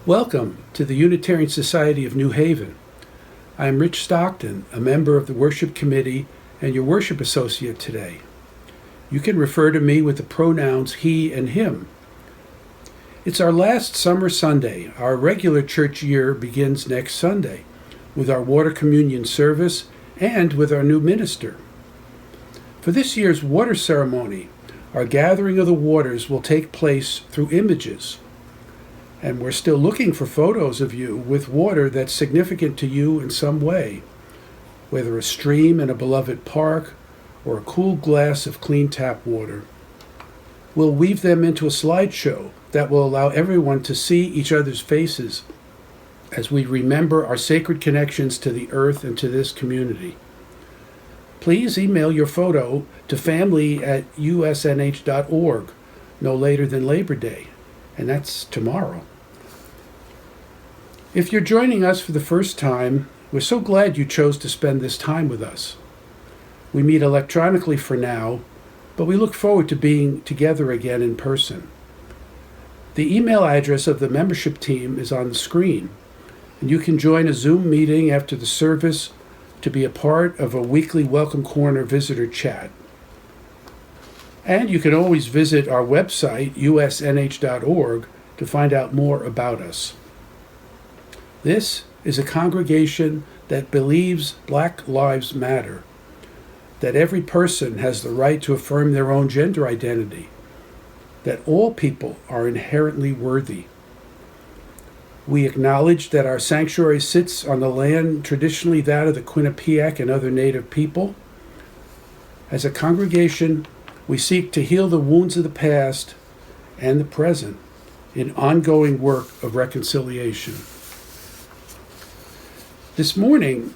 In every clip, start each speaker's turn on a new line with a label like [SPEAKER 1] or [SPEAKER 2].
[SPEAKER 1] Welcome to the Unitarian Society of New Haven. I am Rich Stockton, a member of the Worship Committee and your worship associate today. You can refer to me with the pronouns he and him. It's our last summer Sunday. Our regular church year begins next Sunday with our water communion service and with our new minister. For this year's water ceremony, our gathering of the waters will take place through images. And we're still looking for photos of you with water that's significant to you in some way, whether a stream in a beloved park or a cool glass of clean tap water. We'll weave them into a slideshow that will allow everyone to see each other's faces as we remember our sacred connections to the earth and to this community. Please email your photo to family@usnh.org no later than Labor Day. And that's tomorrow. If you're joining us for the first time, we're so glad you chose to spend this time with us. We meet electronically for now, but we look forward to being together again in person. The email address of the membership team is on the screen, and you can join a Zoom meeting after the service to be a part of a weekly Welcome Corner visitor chat. And you can always visit our website, usnh.org, to find out more about us. This is a congregation that believes Black Lives Matter, that every person has the right to affirm their own gender identity, that all people are inherently worthy. We acknowledge that our sanctuary sits on the land traditionally that of the Quinnipiac and other Native people. As a congregation, we seek to heal the wounds of the past and the present in ongoing work of reconciliation. This morning,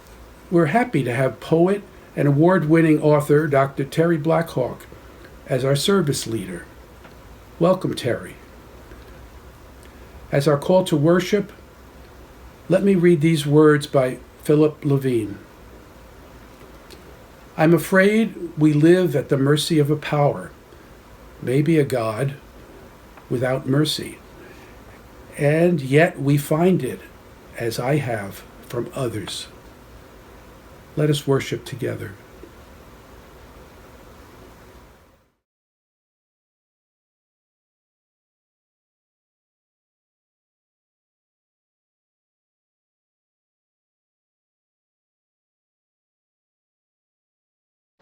[SPEAKER 1] we're happy to have poet and award-winning author Dr. Terry Blackhawk as our service leader. Welcome, Terry. As our call to worship, let me read these words by Philip Levine. I'm afraid we live at the mercy of a power, maybe a God, without mercy. And yet we find it, as I have, from others. Let us worship together.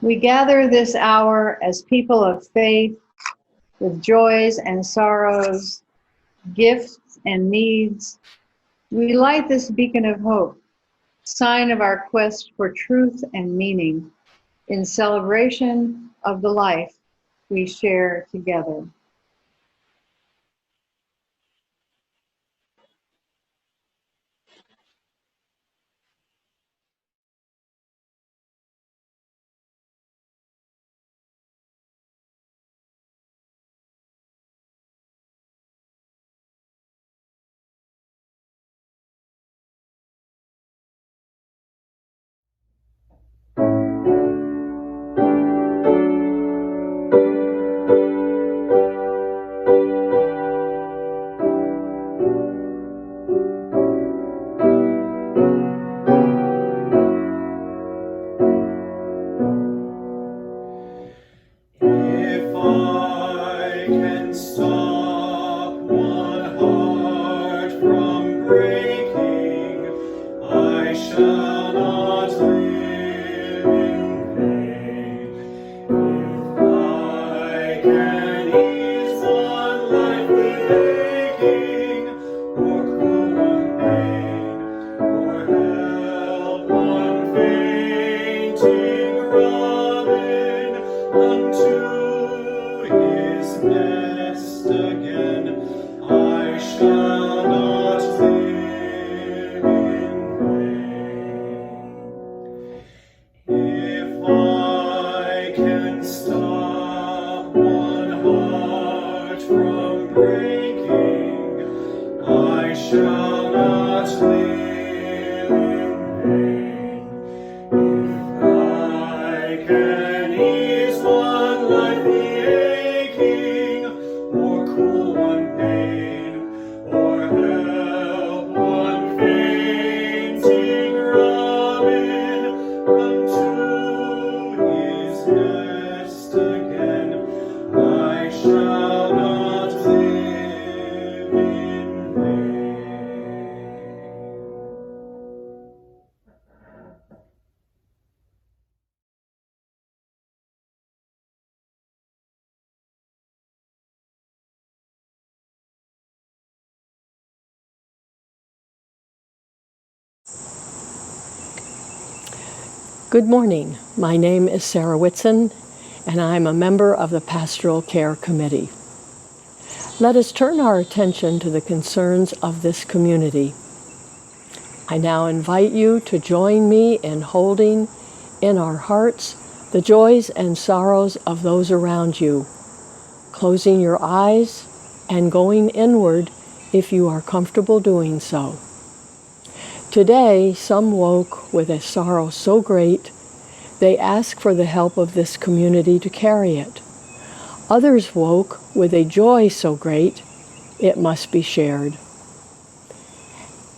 [SPEAKER 2] We gather this hour as people of faith, with joys and sorrows, gifts and needs. We light this beacon of hope, sign of our quest for truth and meaning, in celebration of the life we share together.
[SPEAKER 3] ease one life the aching, or cool one pain, or help one fainting robin run to his nest again. I shall not live in vain.
[SPEAKER 4] Good morning. My name is Sarah Whitson, and I'm a member of the Pastoral Care Committee. Let us turn our attention to the concerns of this community. I now invite you to join me in holding in our hearts the joys and sorrows of those around you, closing your eyes and going inward if you are comfortable doing so. Today, some woke with a sorrow so great, they ask for the help of this community to carry it. Others woke with a joy so great, it must be shared.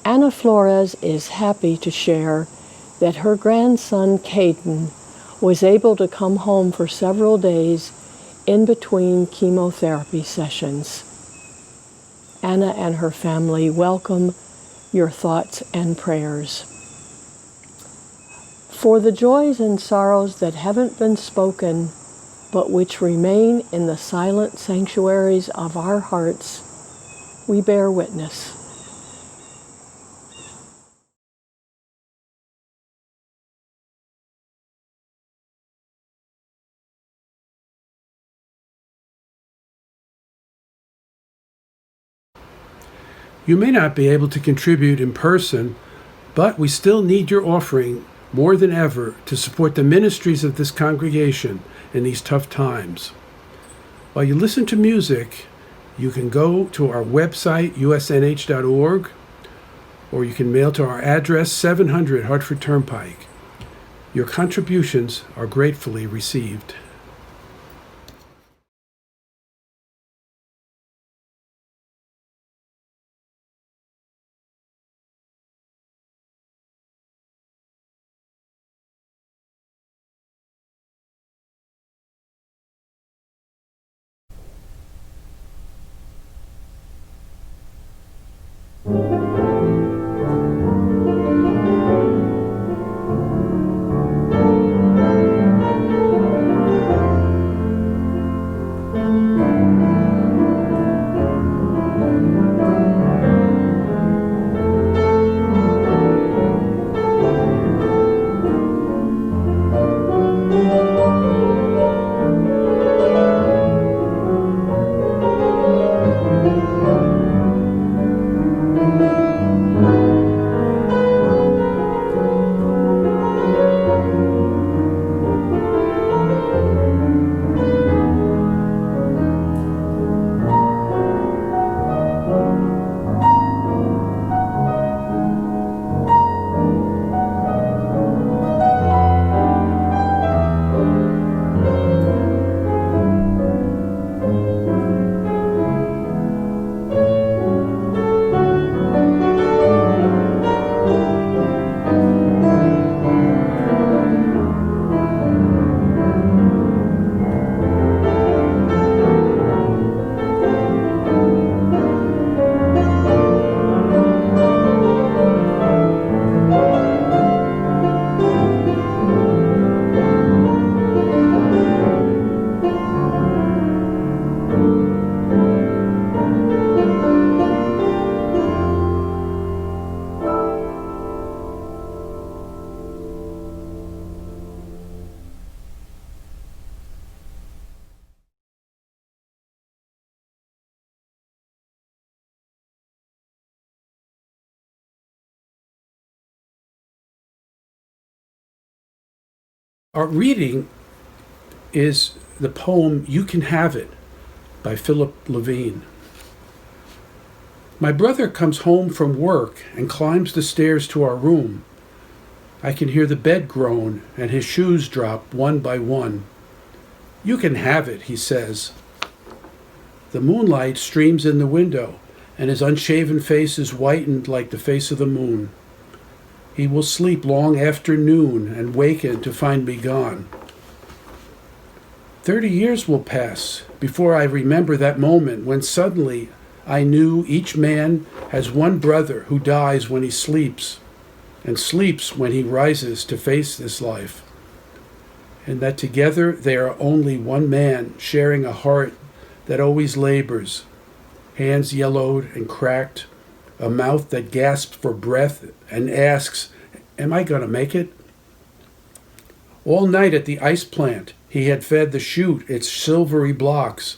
[SPEAKER 4] Anna Flores is happy to share that her grandson, Caden, was able to come home for several days in between chemotherapy sessions. Anna and her family welcome your thoughts and prayers. For the joys and sorrows that haven't been spoken, but which remain in the silent sanctuaries of our hearts, we bear witness.
[SPEAKER 1] You may not be able to contribute in person, but we still need your offering more than ever to support the ministries of this congregation in these tough times. While you listen to music, you can go to our website, usnh.org, or you can mail to our address, 700 Hartford Turnpike. Your contributions are gratefully received. Our reading is the poem You Can Have It by Philip Levine. My brother comes home from work and climbs the stairs to our room. I can hear the bed groan and his shoes drop one by one. "You can have it," he says. The moonlight streams in the window, and his unshaven face is whitened like the face of the moon. He will sleep long after noon and waken to find me gone. 30 years will pass before I remember that moment when suddenly I knew each man has one brother who dies when he sleeps and sleeps when he rises to face this life, and that together they are only one man sharing a heart that always labors, hands yellowed and cracked, a mouth that gasps for breath and asks, "Am I going to make it?" All night at the ice plant, he had fed the chute its silvery blocks,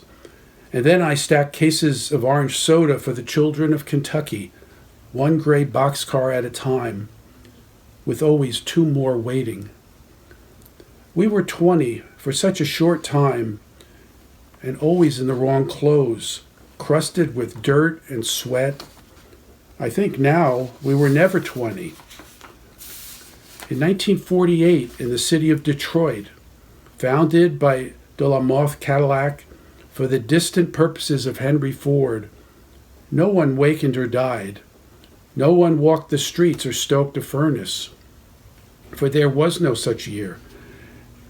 [SPEAKER 1] and then I stacked cases of orange soda for the children of Kentucky, one gray boxcar at a time, with always two more waiting. We were 20 for such a short time, and always in the wrong clothes, crusted with dirt and sweat. I think now we were never 20. In 1948, in the city of Detroit, founded by de la Mothe Cadillac for the distant purposes of Henry Ford, no one wakened or died. No one walked the streets or stoked a furnace, for there was no such year.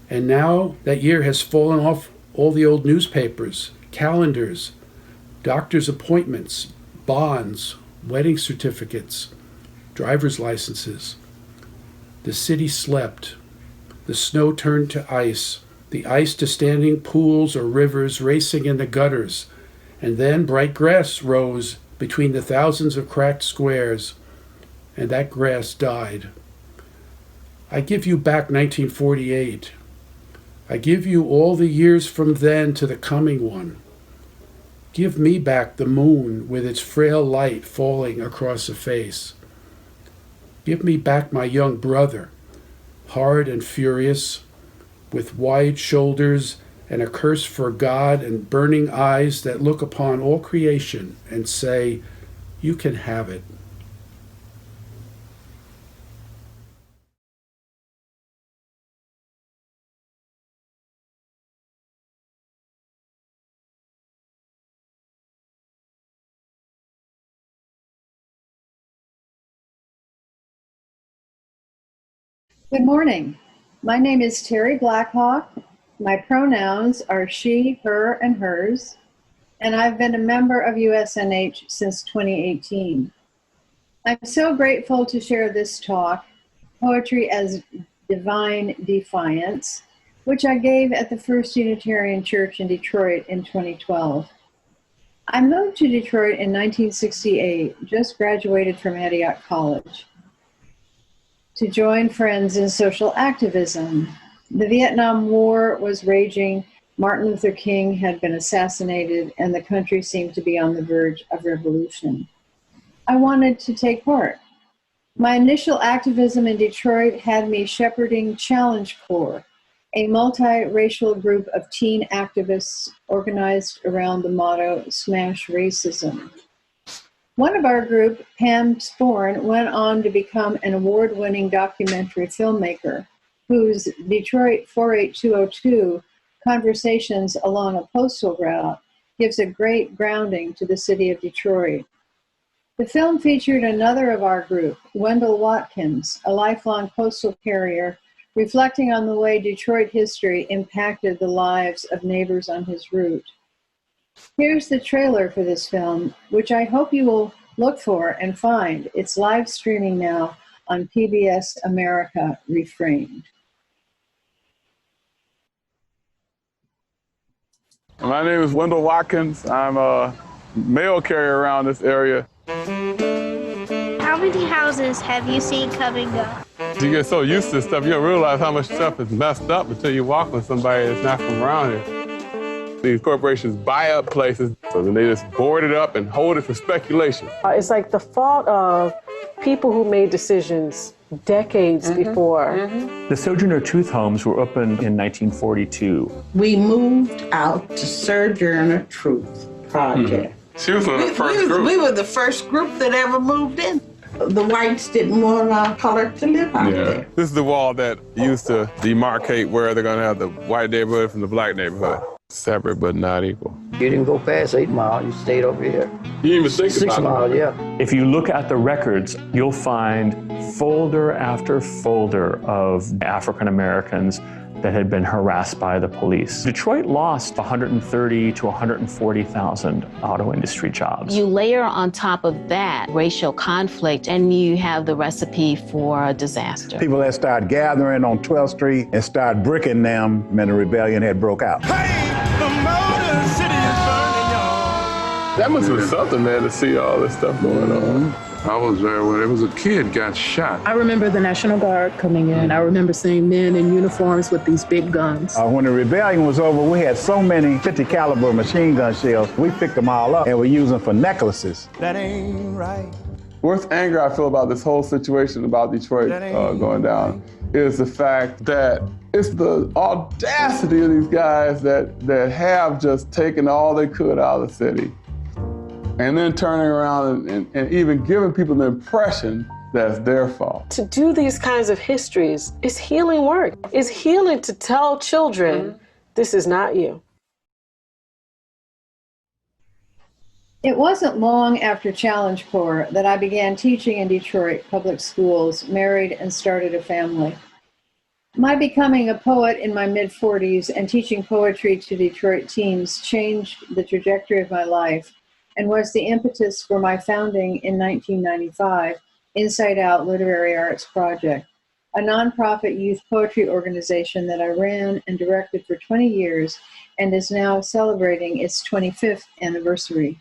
[SPEAKER 1] And now that year has fallen off all the old newspapers, calendars, doctor's appointments, bonds, wedding certificates, driver's licenses. The city slept. The snow turned to ice, the ice to standing pools or rivers racing in the gutters, and then bright grass rose between the thousands of cracked squares, and that grass died. I give you back 1948. I give you all the years from then to the coming one. Give me back the moon with its frail light falling across a face. Give me back my young brother, hard and furious, with wide shoulders and a curse for God and burning eyes that look upon all creation and say, "You can have it."
[SPEAKER 2] Good morning. My name is Terry Blackhawk. My pronouns are she, her, and hers, and I've been a member of USNH since 2018. I'm so grateful to share this talk, Poetry as Divine Defiance, which I gave at the First Unitarian Church in Detroit in 2012. I moved to Detroit in 1968, just graduated from Antioch College, to join friends in social activism. The Vietnam War was raging, Martin Luther King had been assassinated, and the country seemed to be on the verge of revolution. I wanted to take part. My initial activism in Detroit had me shepherding Challenge Corps, a multiracial group of teen activists organized around the motto, "Smash Racism." One of our group, Pam Sporn, went on to become an award-winning documentary filmmaker whose Detroit 48202, Conversations Along a Postal Route, gives a great grounding to the city of Detroit. The film featured another of our group, Wendell Watkins, a lifelong postal carrier, reflecting on the way Detroit history impacted the lives of neighbors on his route. Here's the trailer for this film, which I hope you will look for and find. It's live streaming now on PBS America Reframed.
[SPEAKER 5] My name is Wendell Watkins. I'm a mail carrier around this area.
[SPEAKER 6] How many houses have you seen come and go?
[SPEAKER 5] You get so used to stuff, you don't realize how much stuff is messed up until you walk with somebody that's not from around here. These corporations buy up places, so then they just board it up and hold it for speculation.
[SPEAKER 7] It's like the fault of people who made decisions decades before.
[SPEAKER 8] The Sojourner Truth Homes were opened in 1942.
[SPEAKER 9] We moved out to Sojourner Truth Project.
[SPEAKER 5] She was one of the first groups.
[SPEAKER 9] We were the first group that ever moved in. The whites didn't want color to live out there.
[SPEAKER 5] This is the wall that used to demarcate where they're going to have the white neighborhood from the black neighborhood. Separate but not equal.
[SPEAKER 10] You didn't go past 8 Mile, you stayed over here.
[SPEAKER 5] You didn't even think
[SPEAKER 10] 6
[SPEAKER 5] about
[SPEAKER 10] Mile,
[SPEAKER 5] it.
[SPEAKER 10] yeah.
[SPEAKER 8] If you look at the records, you'll find folder after folder of African Americans that had been harassed by the police. Detroit lost 130 to 140,000 auto industry jobs.
[SPEAKER 11] You layer on top of that racial conflict and you have the recipe for a disaster.
[SPEAKER 12] People that started gathering on 12th Street and started bricking them, and the rebellion had broke out.
[SPEAKER 5] That must have been something, man, to see all this stuff going on.
[SPEAKER 13] I was there when it was a kid got shot.
[SPEAKER 14] I remember the National Guard coming in. I remember seeing men in uniforms with these big guns.
[SPEAKER 12] When the rebellion was over, we had so many 50 caliber machine gun shells. We picked them all up and we used them for necklaces.
[SPEAKER 3] That ain't right.
[SPEAKER 5] Worst anger I feel about this whole situation about Detroit going down is the fact that it's the audacity of these guys that have just taken all they could out of the city. And then turning around and even giving people the impression that it's their fault.
[SPEAKER 7] To do these kinds of histories is healing work. It's healing to tell children, this is not you.
[SPEAKER 2] It wasn't long after Challenge Corps that I began teaching in Detroit public schools, married and started a family. My becoming a poet in my mid-40s and teaching poetry to Detroit teens changed the trajectory of my life and was the impetus for my founding in 1995, Inside Out Literary Arts Project, a nonprofit youth poetry organization that I ran and directed for 20 years and is now celebrating its 25th anniversary.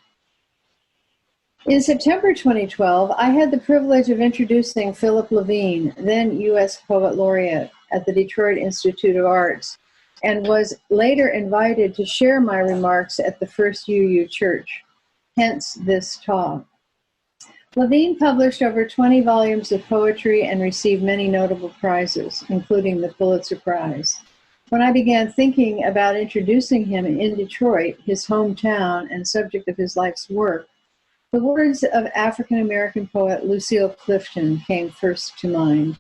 [SPEAKER 2] In September 2012, I had the privilege of introducing Philip Levine, then U.S. Poet Laureate at the Detroit Institute of Arts, and was later invited to share my remarks at the First UU Church. Hence this talk. Levine published over 20 volumes of poetry and received many notable prizes, including the Pulitzer Prize. When I began thinking about introducing him in Detroit, his hometown and subject of his life's work, the words of African-American poet Lucille Clifton came first to mind.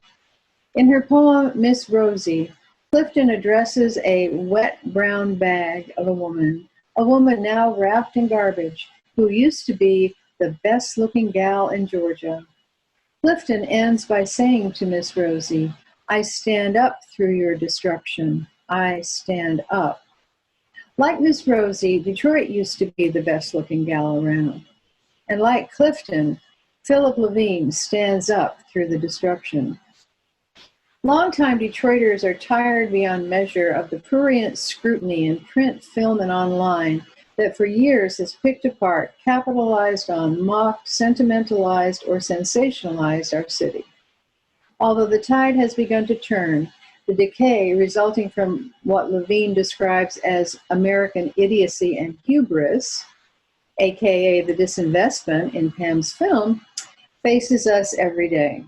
[SPEAKER 2] In her poem, Miss Rosie, Clifton addresses a wet brown bag of a woman now wrapped in garbage, who used to be the best-looking gal in Georgia. Clifton ends by saying to Miss Rosie, I stand up through your destruction. I stand up. Like Miss Rosie, Detroit used to be the best-looking gal around. And like Clifton, Philip Levine stands up through the destruction. Longtime Detroiters are tired beyond measure of the prurient scrutiny in print, film, and online that for years has picked apart, capitalized on, mocked, sentimentalized, or sensationalized our city. Although the tide has begun to turn, the decay resulting from what Levine describes as American idiocy and hubris, aka the disinvestment in Pam's film, faces us every day.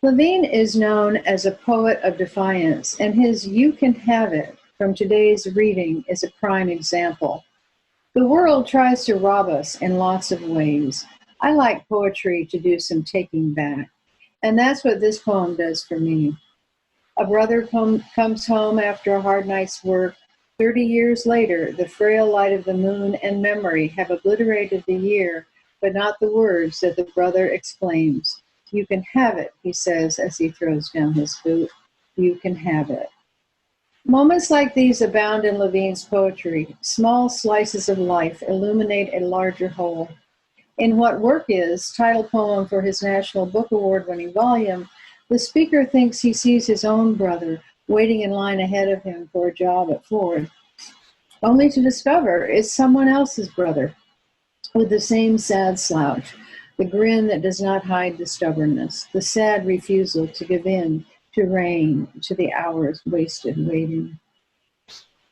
[SPEAKER 2] Levine is known as a poet of defiance, and his You Can Have It from today's reading is a prime example. The world tries to rob us in lots of ways. I like poetry to do some taking back, and that's what this poem does for me. A brother comes home after a hard night's work. 30 years later, the frail light of the moon and memory have obliterated the year, but not the words that the brother exclaims. You can have it, he says as he throws down his boot. You can have it. Moments like these abound in Levine's poetry. Small slices of life illuminate a larger whole. In What Work Is, title poem for his National Book Award-winning volume, the speaker thinks he sees his own brother waiting in line ahead of him for a job at Ford, only to discover it's someone else's brother with the same sad slouch, the grin that does not hide the stubbornness, the sad refusal to give in to rain, to the hours wasted waiting.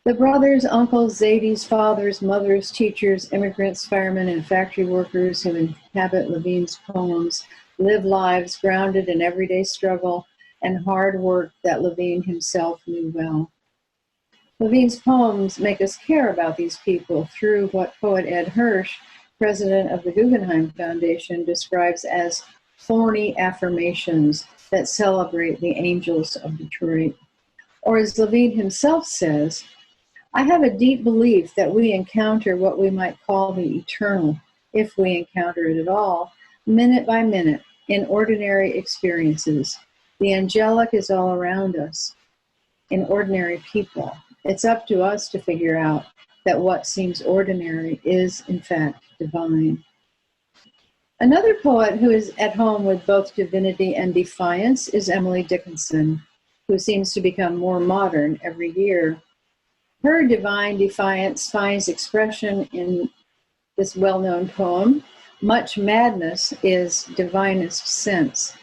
[SPEAKER 2] The brothers, uncles, Zadie's fathers, mothers, teachers, immigrants, firemen, and factory workers who inhabit Levine's poems live lives grounded in everyday struggle and hard work that Levine himself knew well. Levine's poems make us care about these people through what poet Ed Hirsch, president of the Guggenheim Foundation, describes as thorny affirmations that celebrate the angels of Detroit. Or as Levine himself says, I have a deep belief that we encounter what we might call the eternal, if we encounter it at all, minute by minute, in ordinary experiences. The angelic is all around us, in ordinary people. It's up to us to figure out that what seems ordinary is, in fact, divine. Another poet who is at home with both divinity and defiance is Emily Dickinson, who seems to become more modern every year. Her divine defiance finds expression in this well-known poem, Much Madness is Divinest Sense.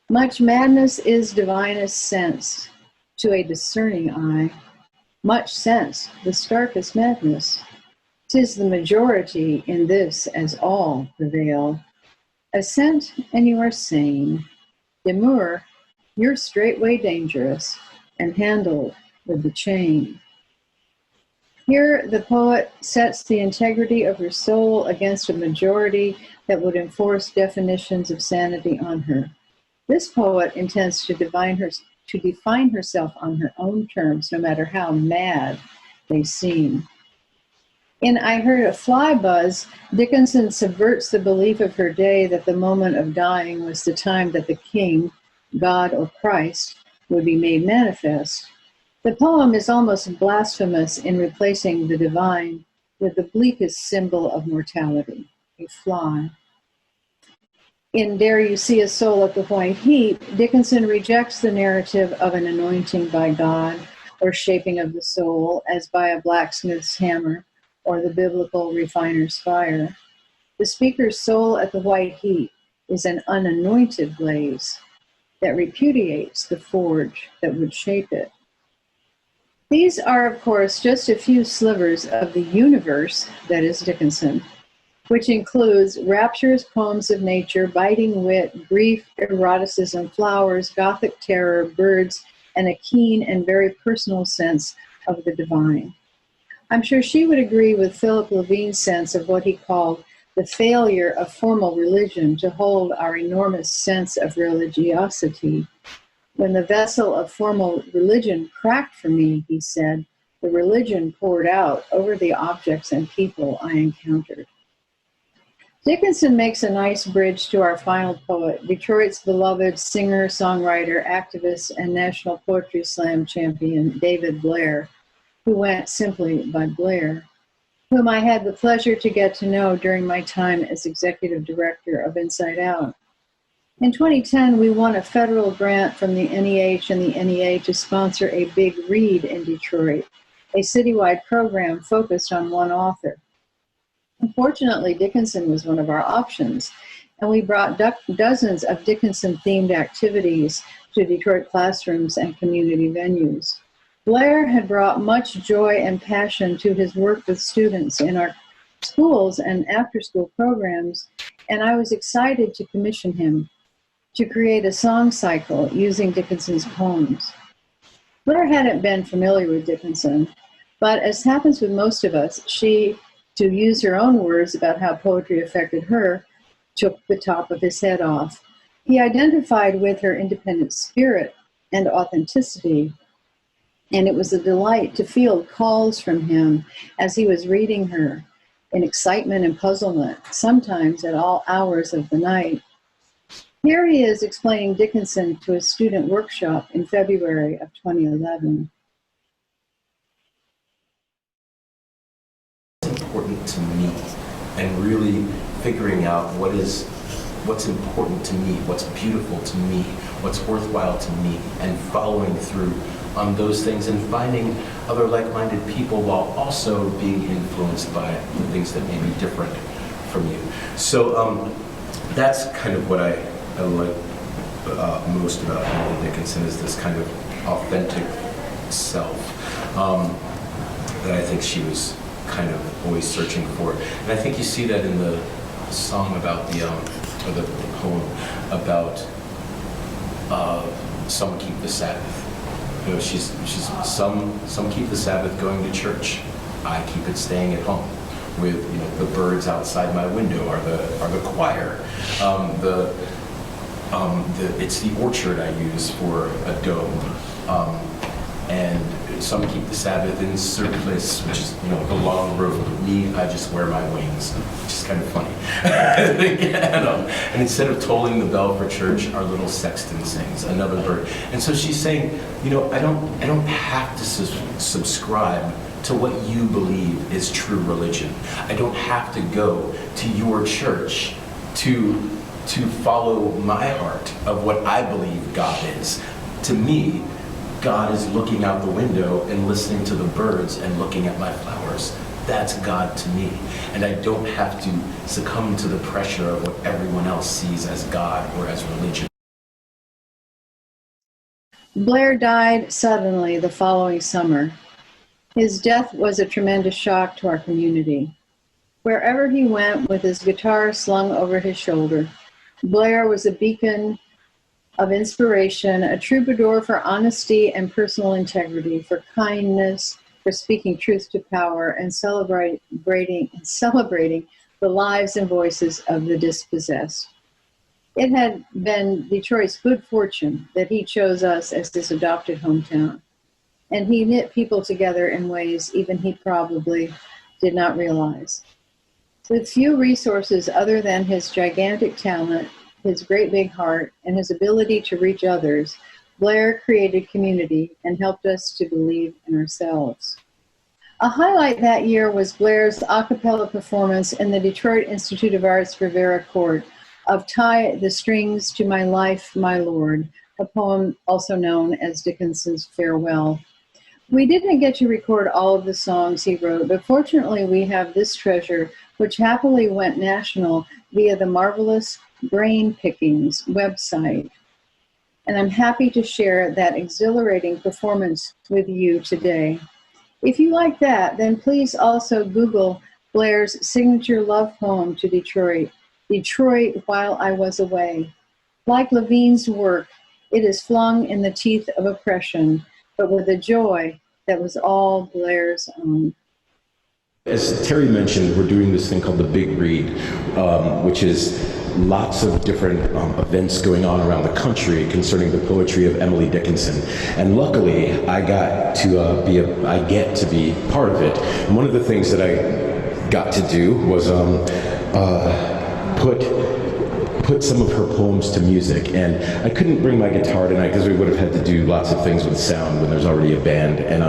[SPEAKER 2] Much madness is divinest sense to a discerning eye. Much sense, the starkest madness. 'Tis the majority in this as all prevail. Assent and you are sane. Demur, you're straightway dangerous and handled with the chain. Here the poet sets the integrity of her soul against a majority that would enforce definitions of sanity on her. This poet intends to define herself on her own terms, no matter how mad they seem. In I Heard a Fly Buzz, Dickinson subverts the belief of her day that the moment of dying was the time that the king, God or Christ, would be made manifest. The poem is almost blasphemous in replacing the divine with the bleakest symbol of mortality, a fly. In Dare You See a Soul at the White Heat, Dickinson rejects the narrative of an anointing by God or shaping of the soul as by a blacksmith's hammer or the biblical refiner's fire. The speaker's soul at the white heat is an unanointed blaze that repudiates the forge that would shape it. These are, of course, just a few slivers of the universe that is Dickinson, which includes rapturous poems of nature, biting wit, grief, eroticism, flowers, gothic terror, birds, and a keen and very personal sense of the divine. I'm sure she would agree with Philip Levine's sense of what he called the failure of formal religion to hold our enormous sense of religiosity. When the vessel of formal religion cracked for me, he said, the religion poured out over the objects and people I encountered. Dickinson makes a nice bridge to our final poet, Detroit's beloved singer, songwriter, activist, and National Poetry Slam champion, David Blair, who went simply by Blair, whom I had the pleasure to get to know during my time as executive director of Inside Out. In 2010, we won a federal grant from the NEH and the NEA to sponsor a big read in Detroit, a citywide program focused on one author. Unfortunately, Dickinson was one of our options, and we brought dozens of Dickinson-themed activities to Detroit classrooms and community venues. Blair had brought much joy and passion to his work with students in our schools and after-school programs, and I was excited to commission him to create a song cycle using Dickinson's poems. Blair hadn't been familiar with Dickinson, but as happens with most of us, she, to use her own words about how poetry affected her, took the top of his head off. He identified with her independent spirit and authenticity, and it was a delight to field calls from him as he was reading her in excitement and puzzlement, sometimes at all hours of the night. Here he is explaining Dickinson to a student workshop in February of 2011.
[SPEAKER 15] It's important to me, and really figuring out what's important to me, what's beautiful to me, what's worthwhile to me, and following through on those things and finding other like-minded people while also being influenced by the things that may be different from you. So that's kind of what I like most about Emily Dickinson, is this kind of authentic self that I think she was kind of always searching for. And I think you see that in the song about or the poem about some keep the Sabbath. You know, she's some keep the Sabbath going to church. I keep it staying at home. with the birds outside my window are the choir. It's the orchard I use for a dome. And some keep the Sabbath in surplice, which is the long robe. Me, I just wear my wings, which is kind of funny. And instead of tolling the bell for church, our little sexton sings another bird. And so she's saying, I don't have to subscribe to what you believe is true religion. I don't have to go to your church to follow my heart of what I believe God is. To me, God is looking out the window and listening to the birds and looking at my flowers. That's God to me. And I don't have to succumb to the pressure of what everyone else sees as God or as religion.
[SPEAKER 2] Blair died suddenly the following summer. His death was a tremendous shock to our community. Wherever he went with his guitar slung over his shoulder, Blair was a beacon of inspiration, a troubadour for honesty and personal integrity, for kindness, for speaking truth to power, and celebrating the lives and voices of the dispossessed. It had been Detroit's good fortune that he chose us as his adopted hometown, and he knit people together in ways even he probably did not realize. With few resources other than his gigantic talent, his great big heart, and his ability to reach others, Blair created community and helped us to believe in ourselves. A highlight that year was Blair's a cappella performance in the Detroit Institute of Arts Rivera Court of Tie the Strings to My Life, My Lord, a poem also known as Dickinson's Farewell. We didn't get to record all of the songs he wrote, but fortunately we have this treasure, which happily went national via the marvelous Brain Pickings website. And I'm happy to share that exhilarating performance with you today. If you like that, then please also Google Blair's signature love poem to Detroit, Detroit While I Was Away. Like Levine's work, it is flung in the teeth of oppression, but with a joy that was all Blair's own.
[SPEAKER 15] As Terry mentioned, we're doing this thing called the Big Read, which is lots of different events going on around the country concerning the poetry of Emily Dickinson. And luckily, I get to be part of it. And one of the things that I got to do was put some of her poems to music. And I couldn't bring my guitar tonight because we would have had to do lots of things with sound when there's already a band. And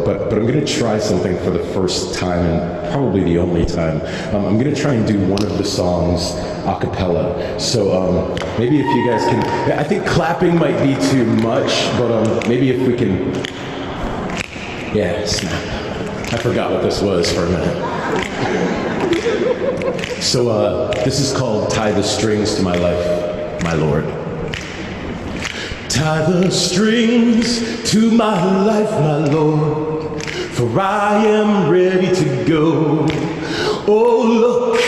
[SPEAKER 15] but I'm going to try something for the first time and probably the only time. I'm going to try and do one of the songs a cappella. So maybe if you guys can, I think clapping might be too much, but maybe if we can, yeah, snap. I forgot what this was for a minute. So this is called Tie the Strings to My Life, My Lord. Tie the strings to my life, my Lord, for I am ready to go. Oh, look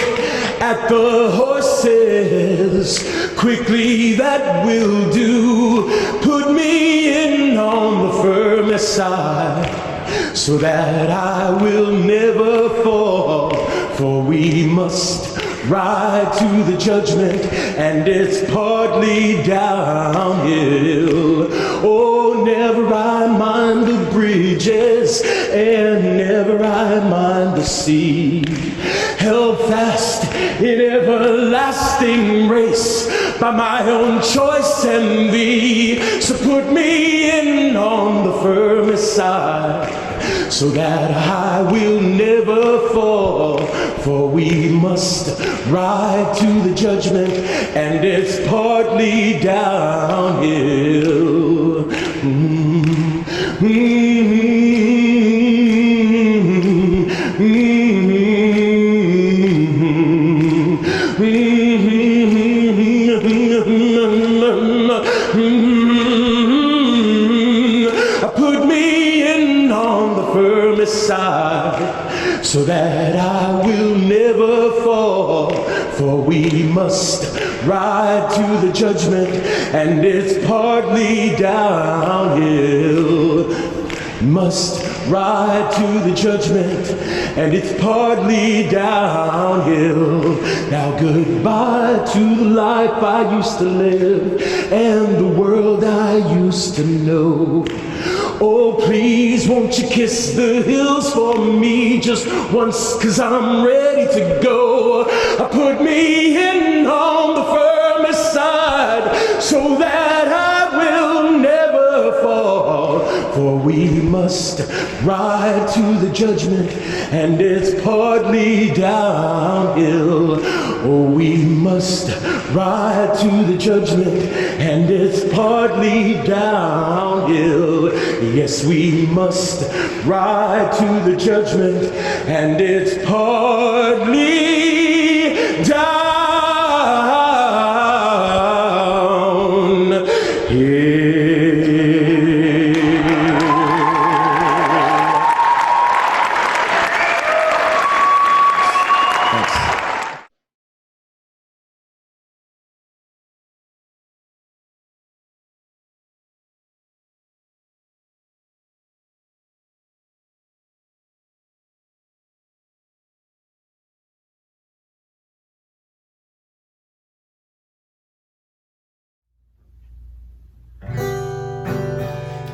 [SPEAKER 15] at the horses, quickly that will do. Put me in on the firmest side, so that I will never fall. For we must ride to the judgment, and it's partly downhill. Oh, never I mind the bridges, and never I mind the sea. Held fast in everlasting race by my own choice and thee. So put me in on the firmest side, so that I will never fall. For we must ride to the judgment, and it's partly downhill. Put me in on the firmest side, so that I will never fall. For we must ride to the judgment, and it's partly downhill. Must
[SPEAKER 3] ride to the judgment, and it's partly downhill. Now goodbye to the life I used to live and the world I used to know. Oh, please, won't you kiss the hills for me just once, 'cause I'm ready to go. Put me in on the firmest side so that I will never fall. For we must ride to the judgment, and it's partly downhill. Oh, we must ride to the judgment, and it's partly downhill. Yes, we must ride to the judgment, and it's partly downhill.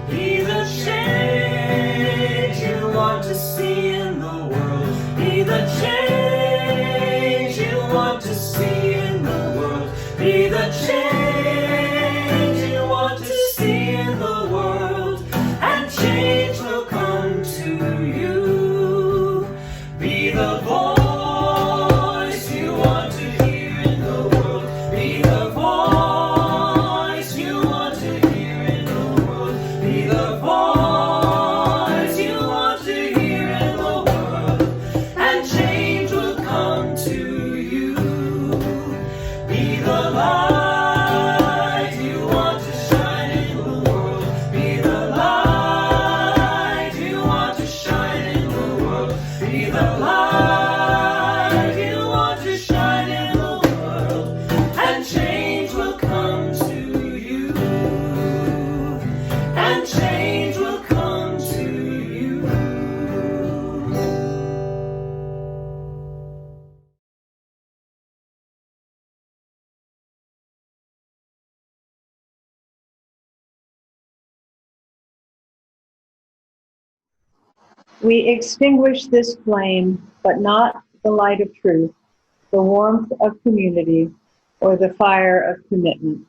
[SPEAKER 16] Be the change you want to see in the world. Be the change you want to see in the world. Be the change you want to see in the world. And change will come to you. Be the voice you want to hear in the world. Be the voice you want to hear in the world. Be the voice you want to hear in the world, and change will come to you. Be the light you want to shine in the world. Be the light you want to shine in the world. Be the light you want to shine in the world, and change will come to you. And change will come to you.
[SPEAKER 2] We extinguish this flame, but not the light of truth, the warmth of community, or the fire of commitment.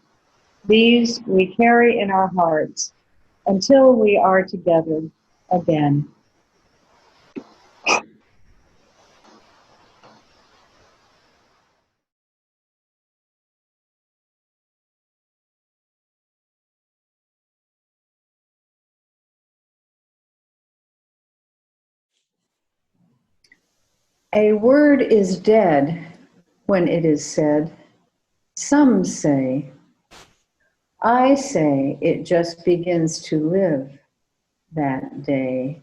[SPEAKER 2] These we carry in our hearts until we are together again. A word is dead when it is said. Some say. I say it just begins to live that day.